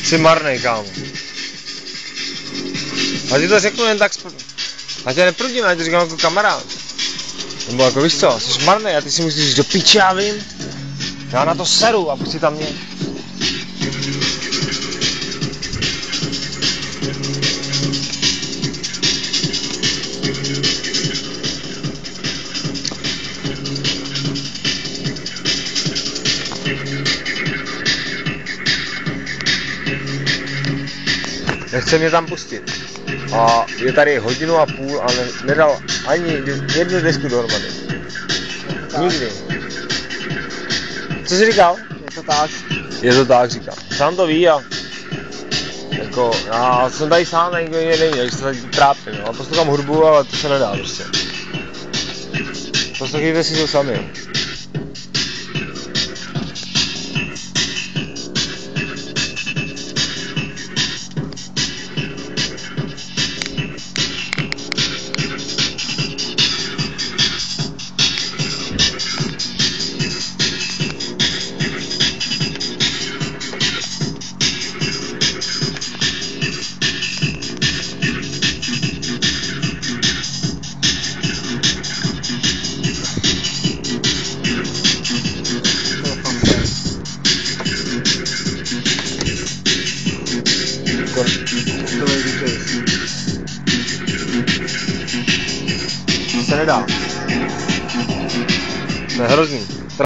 Jsi marnej, kámo. A ti to řeknu jen tak a tě neprudím, já ti říkám jako kamarád. Nebo jako víš co, jsi marnej a ty si musíš do piči, já vím. Já na to seru a pustit tam mě. Nechce mě tam pustit. A je tady 1,5 hodiny, ale nedal ani jednu desku dohromady. Nikdy. Co jsi říkal? Je to tak. Je to tak, říkám. Sám to ví a jako, já jsem tady sám, a nikdo jiný není, takže se tady trápím, no. A poslouchám hudbu, ale to se nedá prostě. Poslouchejte si to sami, jo. To se nedá. To je hrozný.